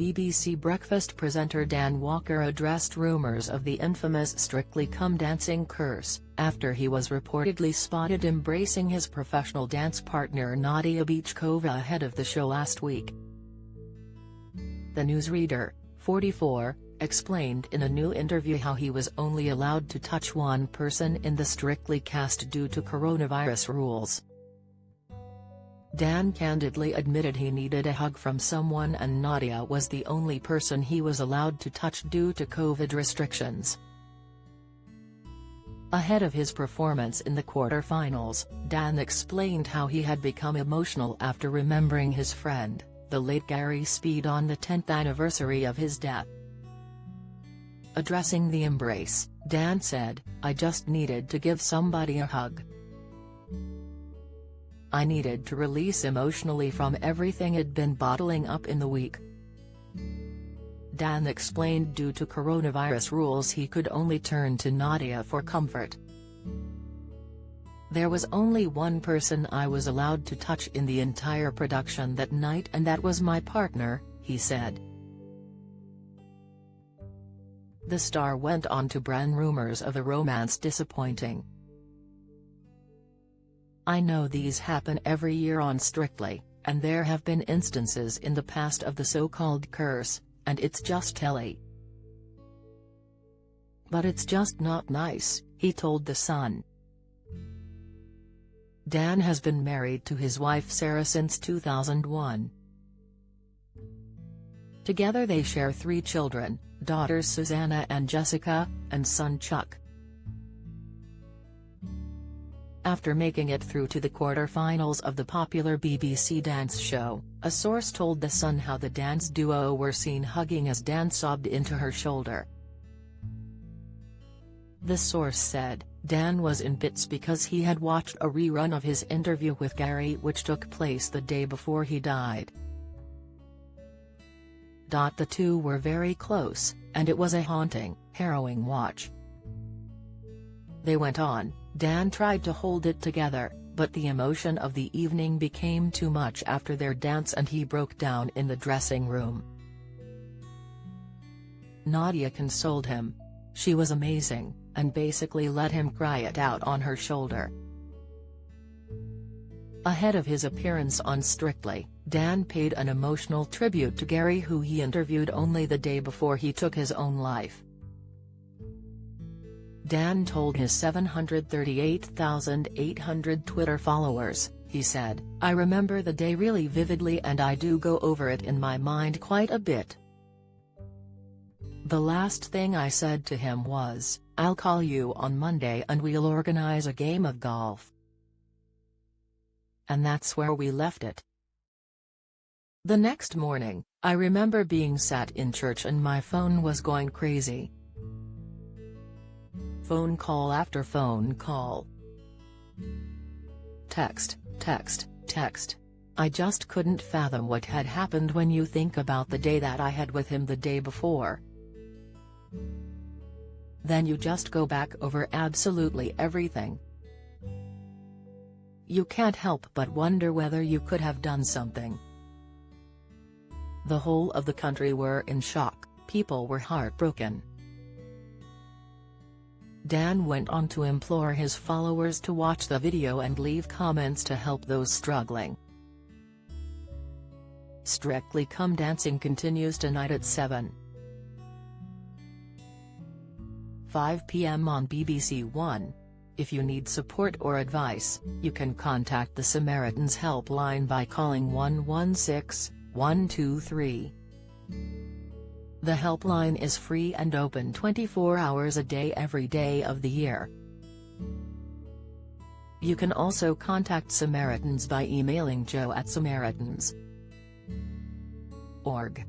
BBC Breakfast presenter Dan Walker addressed rumours of the infamous Strictly Come Dancing curse, after he was reportedly spotted embracing his professional dance partner Nadia Bychkova ahead of the show last week. The newsreader, 44, explained in a new interview how he was only allowed to touch one person in the Strictly cast due to coronavirus rules. Dan candidly admitted he needed a hug from someone, and Nadia was the only person he was allowed to touch due to COVID restrictions. Ahead of his performance in the quarter-finals, Dan explained how he had become emotional after remembering his friend, the late Gary Speed, on the 10th anniversary of his death. Addressing the embrace, Dan said, "I just needed to give somebody a hug. I needed to release emotionally from everything I'd been bottling up in the week." Dan explained due to coronavirus rules he could only turn to Nadia for comfort. "There was only one person I was allowed to touch in the entire production that night, and that was my partner," he said. The star went on to brand rumours of a romance disappointing. "I know these happen every year on Strictly, and there have been instances in the past of the so-called curse, and it's just telly. But it's just not nice," he told The Sun. Dan has been married to his wife Sarah since 2001. Together they share 3 children, daughters Susanna and Jessica, and son Chuck. After making it through to the quarter-finals of the popular BBC dance show, a source told The Sun how the dance duo were seen hugging as Dan sobbed into her shoulder. The source said, Dan was in bits because he had watched a rerun of his interview with Gary, which took place the day before he died. The two were very close, and it was a haunting, harrowing watch. They went on, Dan tried to hold it together, but the emotion of the evening became too much after their dance and he broke down in the dressing room. Nadia consoled him. She was amazing, and basically let him cry it out on her shoulder. Ahead of his appearance on Strictly, Dan paid an emotional tribute to Gary, who he interviewed only the day before he took his own life. Dan told his 738,800 Twitter followers, he said, "I remember the day really vividly, and I do go over it in my mind quite a bit. The last thing I said to him was, I'll call you on Monday and we'll organize a game of golf. And that's where we left it. The next morning, I remember being sat in church and my phone was going crazy. Phone call after phone call. Text, text, text. I just couldn't fathom what had happened when you think about the day that I had with him the day before. Then you just go back over absolutely everything. You can't help but wonder whether you could have done something." The whole of the country were in shock, people were heartbroken. Dan went on to implore his followers to watch the video and leave comments to help those struggling. Strictly Come Dancing continues tonight at 7:05 p.m. on BBC One. If you need support or advice, you can contact the Samaritans helpline by calling 116-123. The helpline is free and open 24 hours a day every day of the year. You can also contact Samaritans by emailing joe@samaritans.org.